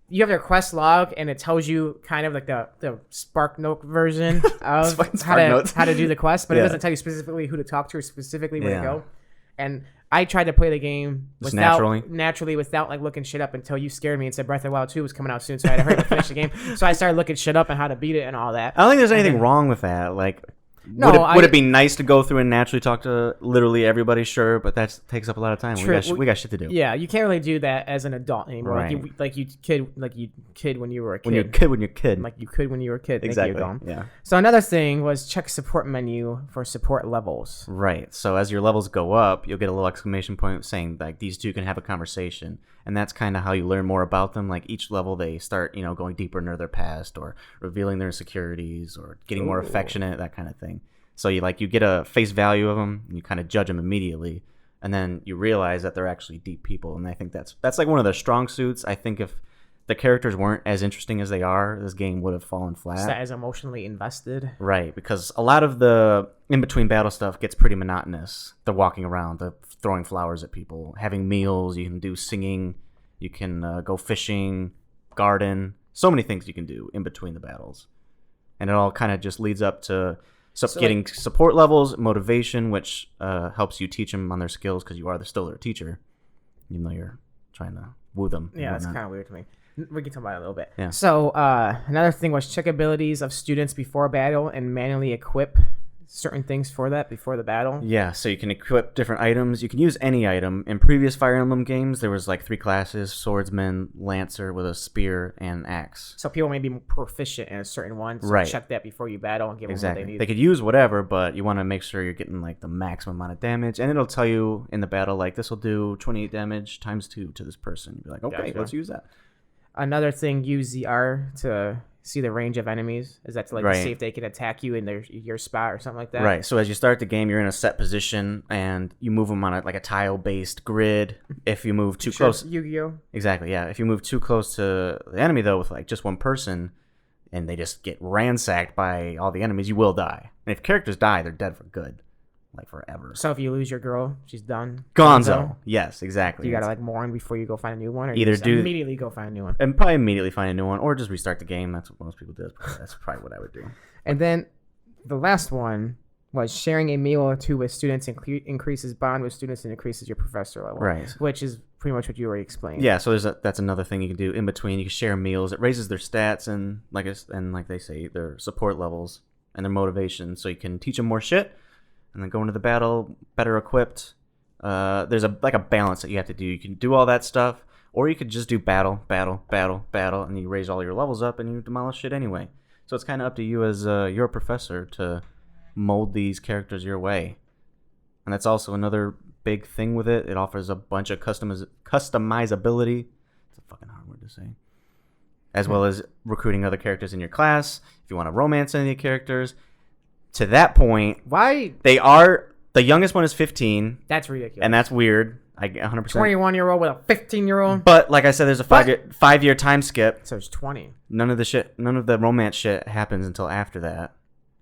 you have their quest log, and it tells you kind of like the Spark Note version of how to do the quest, but it Yeah. doesn't tell you specifically who to talk to or specifically where Yeah. to go. And I tried to play the game Just naturally without looking shit up until you scared me and said Breath of the Wild 2 was coming out soon, so I had to hurry to finish the game. So I started looking shit up on how to beat it and all that. I don't think there's anything then- wrong with that. No, would it be nice to go through and naturally talk to literally everybody? Sure, but that takes up a lot of time. True. We got shit to do. Yeah, you can't really do that as an adult anymore. Right. Like you kid when you were a kid. When you're a kid, when you're a kid. Like you could when you were a kid. Thank Exactly. you, Dalton. Yeah. So another thing was check support menu for support levels. Right. So as your levels go up, you'll get a little exclamation point saying these two can have a conversation, and that's kind of how you learn more about them. Like each level, they start going deeper into their past or revealing their insecurities or getting more affectionate, that kind of thing. So you get a face value of them, and you kind of judge them immediately, and then you realize that they're actually deep people. And I think that's one of their strong suits. I think if the characters weren't as interesting as they are, this game would have fallen flat. Is that as emotionally invested? Right, because a lot of the in-between battle stuff gets pretty monotonous. The walking around, the throwing flowers at people, having meals, you can do singing, you can go fishing, garden, so many things you can do in between the battles. And it all kind of just leads up to getting support levels, motivation, which helps you teach them on their skills because you are still their teacher, even though you're trying to woo them. Yeah, that's kind of weird to me. We can talk about it a little bit. Yeah. So another thing was check abilities of students before battle and manually equip certain things for that before the battle? Yeah, so you can equip different items. You can use any item. In previous Fire Emblem games, there was like 3 classes: swordsman, lancer with a spear, and axe. So people may be proficient in a certain one, so Right. check that before you battle and give them what Exactly. they need. They could use whatever, but you want to make sure you're getting like the maximum amount of damage, and it'll tell you in the battle like this will do 28 damage times 2 to this person. You're like, okay, Gotcha. let's use that. Another thing, use the R to see the range of enemies. Is that to like Right. see if they can attack you in your spot or something like that? Right. So as you start the game, you're in a set position, and you move them on like a tile-based grid. If you move too close, Yu-Gi-Oh. exactly. Yeah. If you move too close to the enemy, though, with like just one person, and they just get ransacked by all the enemies, you will die. And if characters die, they're dead for good, like forever. So if you lose your girl, she's done. Gonzo. Yes, exactly. You gotta like mourn before you go find a new one, or Either you just do- immediately go find a new one. And probably immediately find a new one, or just restart the game. That's what most people do. That's probably what I would do. And then the last one was sharing a meal or two with students increases bond with students and increases your professor level. Right. Which is pretty much what you already explained. Yeah, so that's another thing you can do in between. You can share meals. It raises their stats and like they say, their support levels and their motivation. So you can teach them more shit, and then go into the battle better equipped. There's a balance that you have to do. You can do all that stuff, or you could just do battle, and you raise all your levels up and you demolish shit anyway. So it's kind of up to you as your professor to mold these characters your way. And that's also another big thing with it. It offers a bunch of customizability. It's a fucking hard word to say. As well as recruiting other characters in your class. If you want to romance any of the characters. To that point, Why? the youngest one is 15, That's ridiculous. and that's weird. I get 100%. 21-year-old with a 15-year-old. But like I said, there's a 5-year time skip. So it's 20. None of the romance shit happens until after that.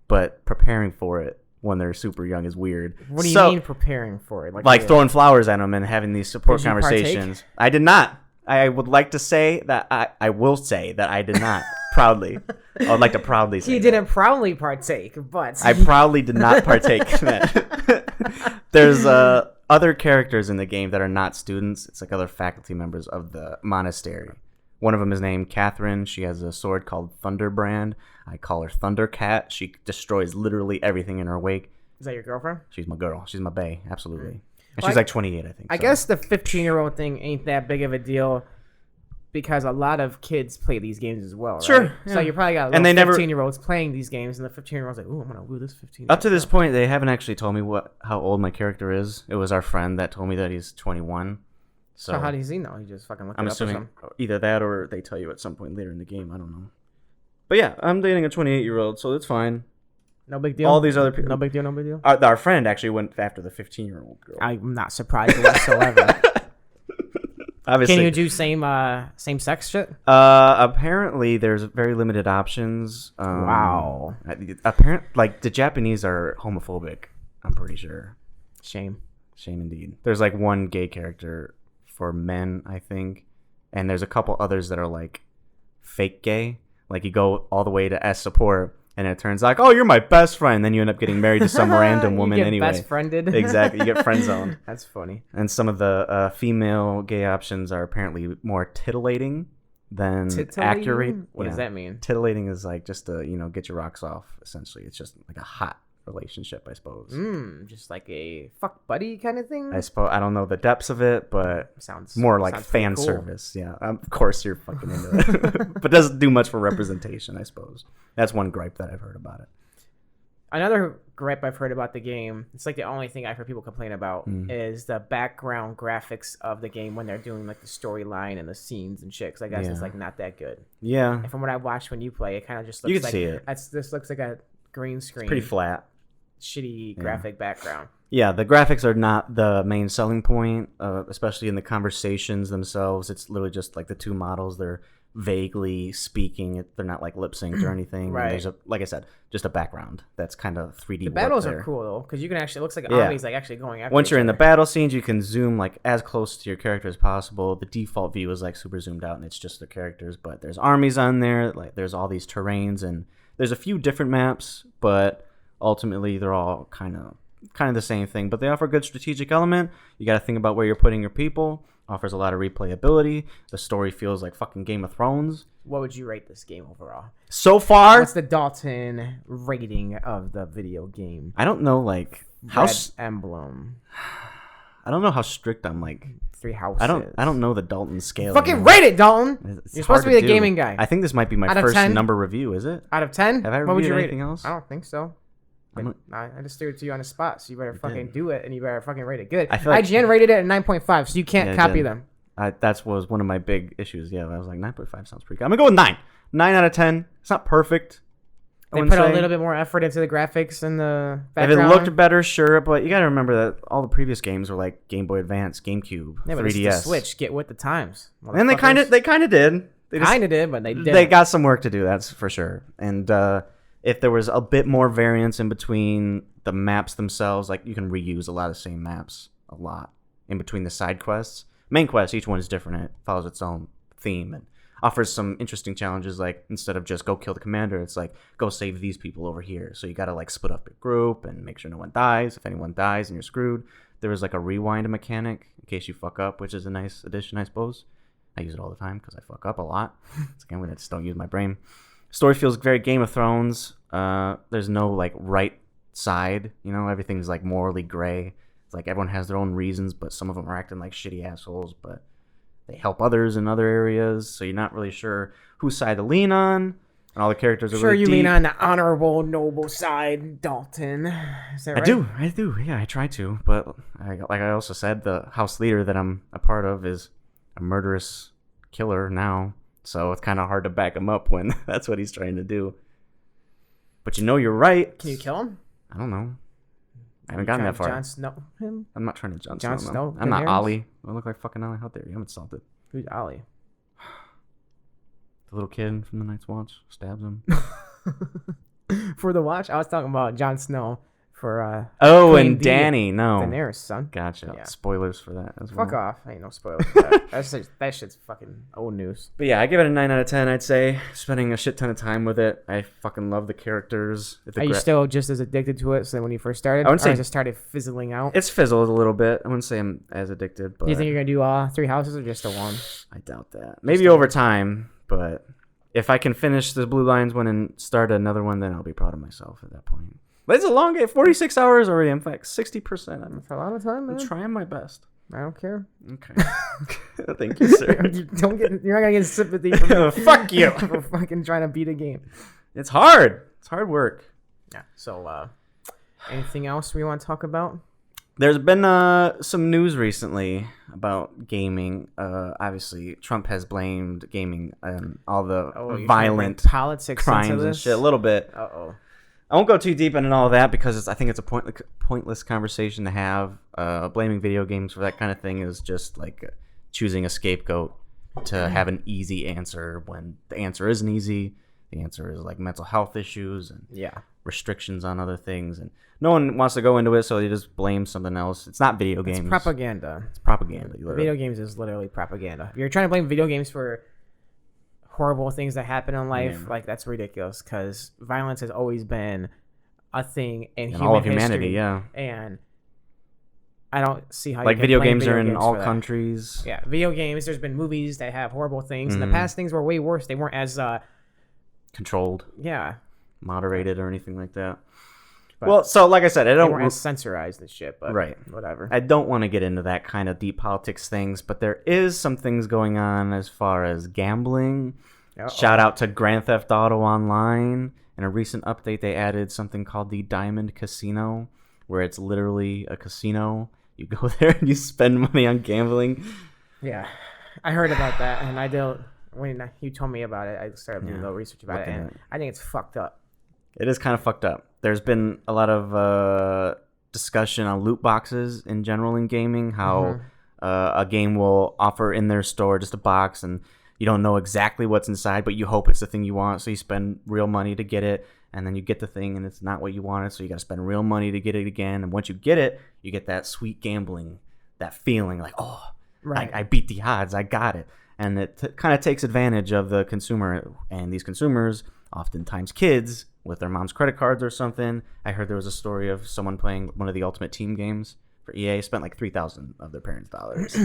But preparing for it when they're super young is weird. What do you mean preparing for it? Like throwing flowers at them and having these support Did you conversations. I did not. I would like to say that I will say that I did not. Proudly. I would like to proudly say He that. didn't proudly partake, but I proudly did not partake in that. There's other characters in the game that are not students. It's like other faculty members of the monastery. One of them is named Catherine. She has a sword called Thunderbrand. I call her Thundercat. She destroys literally everything in her wake. Is that your girlfriend? She's my girl. She's my bae. Absolutely. And Well, she's like 28, I think. I so. guess the 15-year-old thing ain't that big of a deal because a lot of kids play these games as well, right? Sure, So yeah. you probably got And they never- 15-year-olds playing these games, and the 15-year-old's like, ooh, I'm going to woo this 15-year-old. Up to this point, they haven't actually told me how old my character is. It was our friend that told me that he's 21. So how does he know? He just fucking looked I'm it up or assuming something. either that or they tell you at some point later in the game. I don't know. But yeah, I'm dating a 28-year-old, so it's fine. No big deal? All these other people. No big deal, no big deal? Our friend actually went after the 15-year-old girl. I'm not surprised whatsoever. Obviously. Can you do same sex shit? Apparently, there's very limited options. Wow. Like the Japanese are homophobic. I'm pretty sure. Shame. Shame indeed. There's like one gay character for men, I think, and there's a couple others that are like fake gay. Like you go all the way to S support, and it turns like, oh, you're my best friend. Then you end up getting married to some random woman you get anyway. best friended. Exactly, you get friend zoned. That's funny. And some of the female gay options are apparently more titillating than accurate. What does Yeah. that mean? Titillating is like just to get your rocks off. Essentially, it's just like a hot relationship, I suppose. Just like a fuck buddy kind of thing. I don't know the depths of it, but Sounds more like sounds pretty fan cool. service. Yeah, of course you're fucking into it, but doesn't do much for representation, I suppose. That's one gripe that I've heard about it. Another gripe I've heard about the game, it's like the only thing I've heard people complain about, is the background graphics of the game when they're doing like the storyline and the scenes and shit. 'Cause I guess it's Yeah. like not that good. Yeah, And from what I watched when you play, it kind of just looks You can like see it. This looks like a green screen, pretty flat. shitty graphic background. Yeah, the graphics are not the main selling point, especially in the conversations themselves. It's literally just like the two models. They're vaguely speaking. They're not like lip synced or anything. And Right. there's like I said, just a background that's kind of 3D. The battles are cool though, because you can actually, it looks like Yeah. armies like actually going after Once each you're in the other. battle scenes, you can zoom like as close to your character as possible. The default view is like super zoomed out, and it's just the characters. But there's armies on there. Like there's all these terrains, and there's a few different maps, but ultimately they're all kind of the same thing. But they offer a good strategic element. You got to think about where you're putting your people. offers a lot of replayability. The story feels like fucking Game of Thrones. What would you rate this game overall? So far, what's the Dalton rating of the video game? I don't know, like how Emblem. I don't know how strict I'm like. 3 houses. I don't know the Dalton scale. Fucking rate it, Dalton. It's You're supposed to be the gaming guy. I think this might be my first number review. Is it? Out of 10? Have I what would you reviewed rate anything it? else? I don't think so. I just threw it to you on the spot, so you better fucking do it, and you better fucking rate it good. IGN rated it at 9.5, so you can't copy them. That was one of my big issues. Yeah, I was like 9.5 sounds pretty good. I'm gonna go with 9. 9 out of 10. It's not perfect. They put a little bit more effort into the graphics and the background. If it looked better, sure, but you gotta remember that all the previous games were like Game Boy Advance, GameCube, 3DS. But it's the Switch. Get with the times. And they kind of did. They kind of did, but they did. They got some work to do. That's for sure. And if there was a bit more variance in between the maps themselves, like you can reuse a lot of the same maps a lot in between the side quests. Main quests, each one is different. It follows its own theme and offers some interesting challenges, like instead of just go kill the commander, it's like go save these people over here. So you gotta like split up your group and make sure no one dies. If anyone dies and you're screwed, there was like a rewind mechanic in case you fuck up, which is a nice addition, I suppose. I use it all the time because I fuck up a lot. It's like I'm gonna just don't use my brain. Story feels very Game of Thrones. There's no like right side, you know, everything's like morally gray. It's like everyone has their own reasons, but some of them are acting like shitty assholes, but they help others in other areas, so you're not really sure whose side to lean on. And all the characters are really deep. Sure, you lean on the honorable, noble side, Dalton. Is that right? I do. Yeah, I try to. But like I also said, the house leader that I'm a part of is a murderous killer now, so it's kind of hard to back him up when that's what he's trying to do. But you know you're right. Can you kill him? I don't know. I haven't gotten that far. Jon Snow him? I'm not trying to Jon Snow. I'm not Ollie. I look like fucking Ollie. How dare you? I'm insulted. Who's Ollie? The little kid from the Night's Watch stabs him. For the watch? I was talking about Jon Snow for and Danny. No. Daenerys' son. Gotcha. Yeah. Spoilers for that as well. Fuck off. Ain't no spoilers for that. That shit's fucking old news. But yeah, I give it a 9 out of 10, I'd say. Spending a shit ton of time with it. I fucking love the characters. Are you still just as addicted to it as when you first started? I wouldn't say it just started fizzling out? It's fizzled a little bit. I wouldn't say I'm as addicted. But do you think you're going to do all 3 houses or just the one? I doubt that. Maybe over time, but if I can finish the Blue Lions one and start another one, then I'll be proud of myself at that point. But it's a long game. 46 hours already. In fact, 60%. I'm for a lot of time, man. I'm trying my best. I don't care. Okay. Thank you, sir. You're not gonna get sympathy from me. Fuck you for fucking trying to beat a game. It's hard. It's hard work. Yeah. So, anything else we want to talk about? There's been some news recently about gaming. Obviously, Trump has blamed gaming and all the violent politics, crimes and shit. A little bit. Uh-oh. I won't go too deep into all of that because I think it's a pointless conversation to have. Blaming video games for that kind of thing is just like choosing a scapegoat to have an easy answer when the answer isn't easy. The answer is like mental health issues and restrictions on other things. And no one wants to go into it, so they just blame something else. It's not video games. It's propaganda. It's propaganda. Video games is literally propaganda. If you're trying to blame video games for horrible things that happen in life, like that's ridiculous because violence has always been a thing in all of humanity, yeah. And I don't see how like you can video blame games video are in games all for that. countries. Yeah, video games. There's been movies that have horrible things. In the past, things were way worse. They weren't as controlled, moderated, or anything like that. But well, so like I said, I don't they weren't as censorized and shit. But whatever. I don't want to get into that kind of deep politics things, but there is some things going on as far as gambling. Shout out to Grand Theft Auto Online. In a recent update, they added something called the Diamond Casino, where it's literally a casino. You go there and you spend money on gambling. Yeah, I heard about that, and I don't. When you told me about it, I started doing a little research about it, and I think it's fucked up. It is kind of fucked up. There's been a lot of discussion on loot boxes in general in gaming, how a game will offer in their store just a box, and you don't know exactly what's inside, but you hope it's the thing you want, so you spend real money to get it, and then you get the thing, and it's not what you wanted, so you got to spend real money to get it again, and once you get it, you get that sweet gambling, that feeling like, I beat the odds, I got it, and it kind of takes advantage of the consumer, and these consumers, oftentimes kids, with their mom's credit cards or something. I heard there was a story of someone playing one of the Ultimate Team games for EA, spent like $3,000 of their parents' dollars.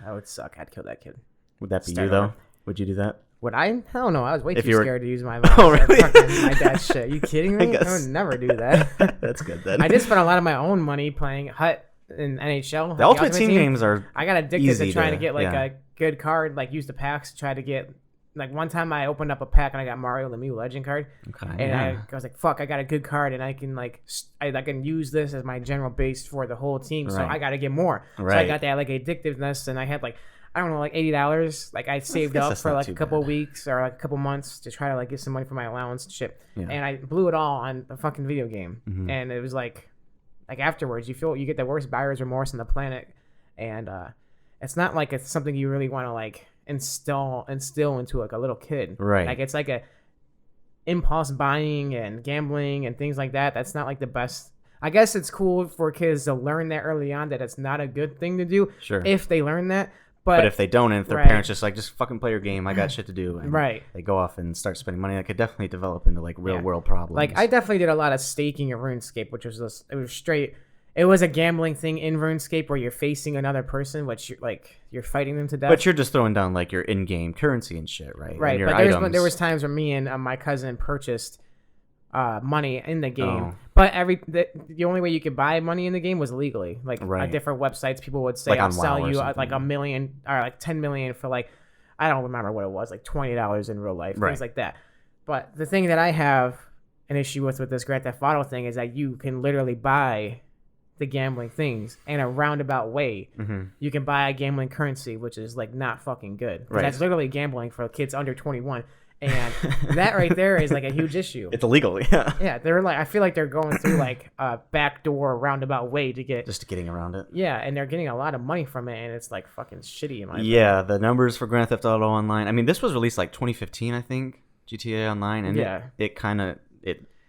That would suck. I'd kill that kid. Would that be Start you though? over. Would you do that? Would I? Hell no. I was way If too you were- scared to use my mouse. Oh, really? My dad's shit. You kidding me? I guess. would never do that. That's good then. I did spend a lot of my own money playing Hut in NHL. The Ultimate Team games are. I got addicted easy to trying to to- get like yeah. a good card, like use the packs to try to get. Like one time I opened up a pack and I got Mario Lemieux Legend card, Okay. and Yeah. I was like, "Fuck! I got a good card, and I can I can use this as my general base for the whole team. So Right. I got to get more. So I Right. got that like addictiveness, and I had like I don't know like $80. Like I saved guess up that's for not like too a couple bad. weeks or like a couple months to try to like get some money for my allowance and shit. Yeah. And I blew it all on a fucking video game, Mhm. and it was like afterwards you get the worst buyer's remorse on the planet, and it's not like it's something you really want to like instill into like a little kid. Right. Like it's like a impulse buying and gambling and things like that. That's not like the best. I guess it's cool for kids to learn that early on that it's not a good thing to do Sure. if they learn that. But if they don't, and if their Right. parents just like, just fucking play your game, I got shit to do, and Right. they go off and start spending money, that could definitely develop into like real Yeah. world problems. Like I definitely did a lot of staking in RuneScape, which was just, it was straight. It was a gambling thing in RuneScape where you're facing another person, which you're fighting them to death. But you're just throwing down like your in-game currency and shit, right? Right, And your but items. there was times where me and my cousin purchased money in the game, Oh. but the only way you could buy money in the game was legally. Like Right. on different websites, people would say, Like "I'll on sell WoW or you something. like $1 million or like 10 million for like I don't remember what it was, like $20 in real life, Right. things like that." But the thing that I have an issue with this Grand Theft Auto thing is that you can literally buy the gambling things in a roundabout way. Mhm. You can buy a gambling currency, which is like not fucking good. 'Cause Right. That's literally gambling for kids under 21, and that right there is like a huge issue. It's illegal, yeah. Yeah, they're like I feel like they're going through like a backdoor roundabout way to get Just getting around it. yeah, and they're getting a lot of money from it, and it's like fucking shitty in my opinion. Yeah, the numbers for Grand Theft Auto Online. I mean, this was released like 2015, I think, GTA Online, and Yeah. it kind of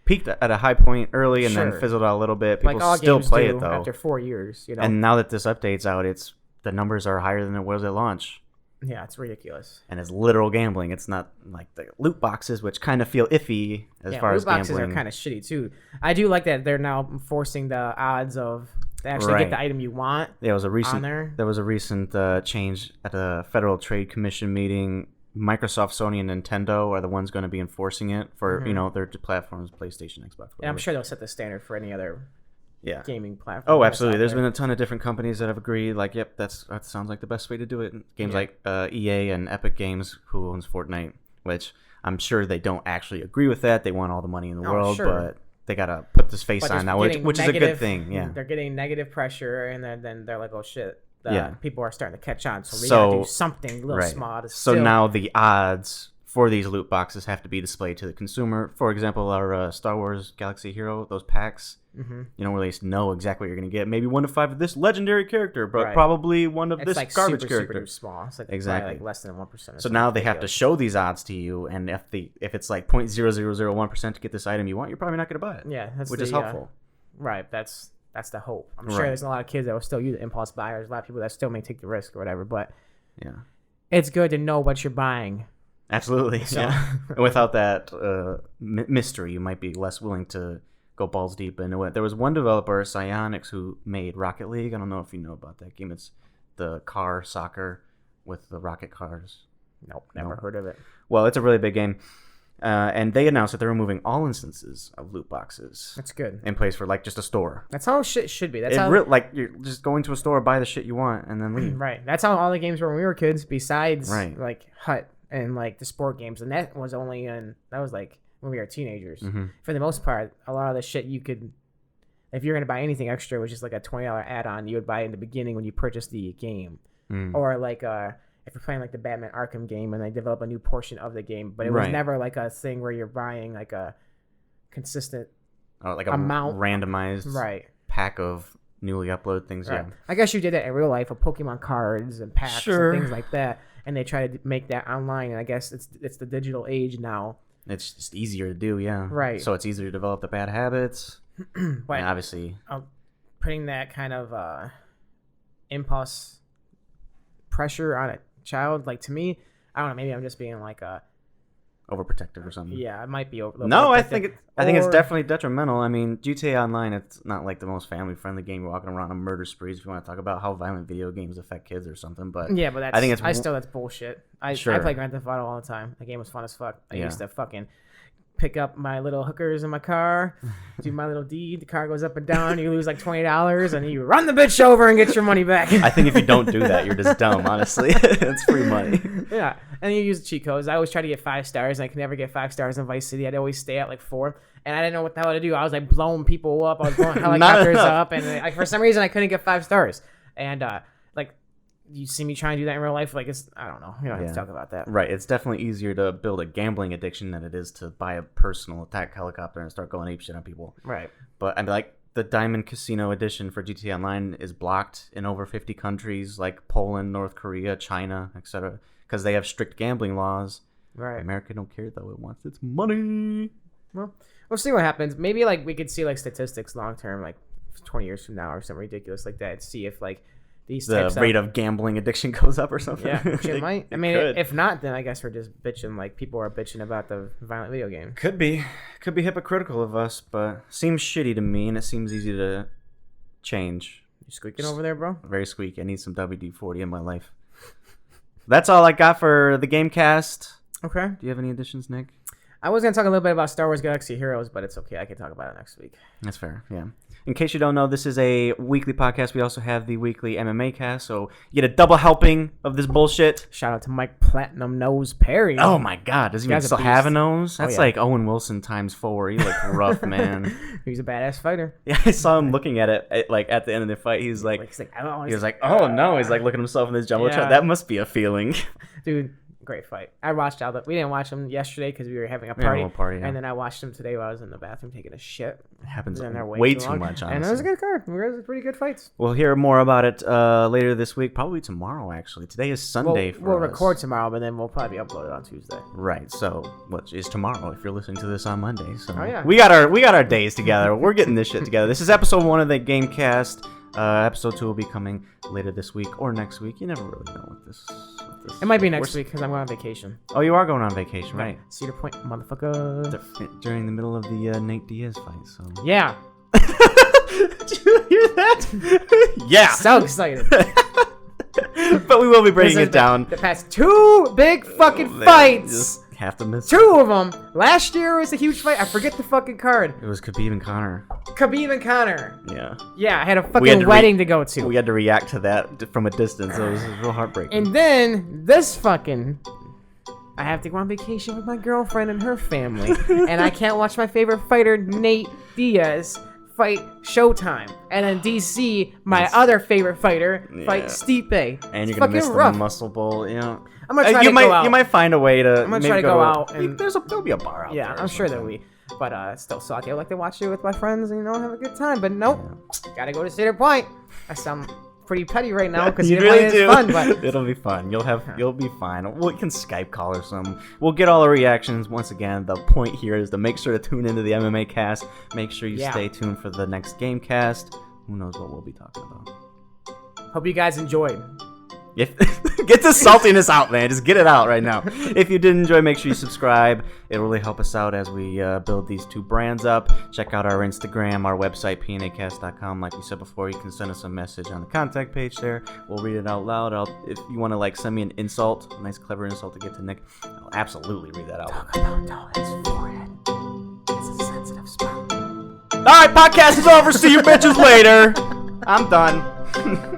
peaked at a high point early and then Sure. fizzled out a little bit. People Like all still games play do it though. after 4 years, you know. And now that this update's out, the numbers are higher than it was at launch. Yeah, it's ridiculous. And it's literal gambling. It's not like the loot boxes, which kind of feel iffy as far loot as boxes gambling. are kind of shitty too. I do like that they're now forcing the odds of to actually Right. get the item you want. There was a recent there. change at a Federal Trade Commission meeting. Microsoft, Sony, and Nintendo are the ones going to be enforcing it for their platforms, PlayStation, Xbox. And I'm whatever. sure they'll set the standard for any other Yeah. gaming platform. Oh, that's absolutely. out There's there. been a ton of different companies that have agreed. Like, yep, that sounds like the best way to do it. Games Yeah. like EA and Epic Games, who owns Fortnite, which I'm sure they don't actually agree with that. They want all the money in the Oh, world, sure. but they gotta put this face But on just now, which getting is a good negative- thing. Yeah. They're getting negative pressure, and then they're like, "Oh shit, Yeah. people are starting to catch on." So we So- gotta do something a little Right. small to So still. now the odds for these loot boxes have to be displayed to the consumer. For example, our Star Wars Galaxy Hero, those packs, you don't really know exactly what you're going to get. Maybe 1 to 5 of this legendary character, but Right. probably 1 of it's this like garbage super character. super small. It's like Exactly. probably like less than 1%. So now they have to show these odds to you, and if it's like 0.0001% to get this item you want, you're probably not going to buy it. Yeah, that's which is helpful. Right, that's the hope. I'm sure Right. there's a lot of kids that will still use impulse buyers. A lot of people that still may take the risk or whatever. But Yeah, it's good to know what you're buying. absolutely. So- Yeah. And without that mystery, you might be less willing to go balls deep into it. There was one developer, Psyonix, who made Rocket League. I don't know if you know about that game. It's the car soccer with the rocket cars. Nope, never Nope. heard of it. Well, it's a really big game. And they announced that they're removing all instances of loot boxes That's good. in place for like just a store. That's how shit should be. That's It how like you're just going to a store, buy the shit you want, and then leave. right. That's how all the games were when we were kids. Besides Right. like Hut and like the sport games, and that was like when we were teenagers. Mhm. For the most part, a lot of the shit you could, if you're gonna buy anything extra, which is like a $20 add-on, you would buy in the beginning when you purchased the game, or like if you're playing like the Batman Arkham game and they develop a new portion of the game, but it was Right. never like a thing where you're buying like a consistent Or like a amount. randomized right. pack of newly uploaded things. Right. Yeah. I guess you did that in real life with Pokemon cards and packs Sure. and things like that, and they try to make that online. And I guess it's the digital age now. It's just easier to do, yeah. Right. So it's easier to develop the bad habits. But And obviously, putting that kind of impulse pressure on a child, like to me, I don't know. Maybe I'm just being like overprotective or something. Yeah, it might be No, I think it's definitely detrimental. I mean, GTA Online, it's not like the most family-friendly game. You're walking around on murder sprees if you want to talk about how violent video games affect kids or something. But yeah, but that's bullshit. I play Grand Theft Auto all the time. That game was fun as fuck. I used to fucking pick up my little hookers in my car, do my little deed. The car goes up and down. You lose like $20, and you run the bitch over and get your money back. I think if you don't do that, you're just dumb. Honestly, it's free money. Yeah, and you use the cheat codes. I always try to get 5 stars, and I could never get 5 stars in Vice City. I'd always stay at like 4, and I didn't know what the hell to do. I was like blowing people up. I was blowing helicopters up, and like for some reason I couldn't get 5 stars. And like you see me trying to do that in real life, like I don't know. You don't have to talk about that. Right. It's definitely easier to build a gambling addiction than it is to buy a personal attack helicopter and start going apeshit on people. Right. But I mean, like the Diamond Casino edition for GTA Online is blocked in over 50 countries, like Poland, North Korea, China, etc., because they have strict gambling laws. Right. America don't care though; it wants its money. Well, we'll see what happens. Maybe like we could see like statistics long term, like 20 years from now or something ridiculous like that. See if like the rate of gambling addiction goes up or something. Yeah, it might. I mean, if not, then I guess we're just bitching. Like people are bitching about the violent video game. Could be hypocritical of us, but seems shitty to me, and it seems easy to change. You squeaking over there, bro? Very squeaky. I need some WD-40 in my life. That's all I got for the Gamecast. Okay. Do you have any additions, Nick? I was gonna talk a little bit about Star Wars Galaxy Heroes, but it's okay. I can talk about it next week. That's fair. Yeah. In case you don't know, this is a weekly podcast. We also have the weekly MMA cast, so you get a double helping of this bullshit. Shout out to Mike Platinum Nose Perry. Oh my God, does he even still have a nose? That's like Owen Wilson times 4. He looked rough, man. He's a badass fighter. Yeah, I saw him looking at it like at the end of the fight. He was like, oh no. He's like looking at himself in his jumbotron. That must be a feeling, dude. Great fight. I watched all that. We didn't watch them yesterday because we were having a party. And then I watched them today while I was in the bathroom taking a shit. It happens way too much, honestly. And it was a good card. It was pretty good fights. We'll hear more about it later this week, probably tomorrow, actually. Today is Sunday for us. We'll record tomorrow, but then we'll probably upload it on Tuesday. Right. So, what is tomorrow if you're listening to this on Monday? So oh, yeah. We got our days together. We're getting this shit together. This is episode 1 of the Gamecast. Episode 2 will be coming later this week or next week. You never really know what this it might be next week because I'm going on vacation. Oh, you are going on vacation, right? Cedar Point, motherfucker. During the middle of the Nate Diaz fight, so... Yeah. Did you hear that? Yeah. So excited. But we will be breaking it down. The past 2 big fucking fights. Just have to miss 2 of them. Last year was a huge fight. I forget the fucking card. It was Khabib and Conor. Yeah. Yeah, I had a fucking wedding to go to. We had to react to that from a distance. So it was real heartbreaking. And then this fucking... I have to go on vacation with my girlfriend and her family. And I can't watch my favorite fighter, Nate Diaz, fight Showtime. And in DC, my other favorite fighter, fight Stipe. And you're going to miss the Muscle Bowl, you know. I'm gonna try to go out. You might find a way to. I'm gonna try to go out. And there'll be a bar out there. Yeah, I'm sure there'll be. But it's still suck. I like to watch it with my friends and have a good time. But nope, gotta go to Cedar Point. I sound pretty petty right now because you really do. Fun, but it'll be fun. You'll be fine. We can Skype call or something. We'll get all the reactions. Once again, the point here is to make sure to tune into the MMA cast. Make sure you stay tuned for the next Gamecast. Who knows what we'll be talking about. Hope you guys enjoyed. Get the saltiness out, man. Just get it out right now. If you did enjoy, make sure you subscribe. It'll really help us out as we build these 2 brands up. Check out our Instagram, our website, pnacast.com. Like we said before, you can send us a message on the contact page there. We'll read it out loud. If you want to send me an insult, a nice clever insult to get to Nick, I'll absolutely read that out. Talk about Dalton's forehead. It's a sensitive spot. All right, podcast is over. See you bitches later. I'm done.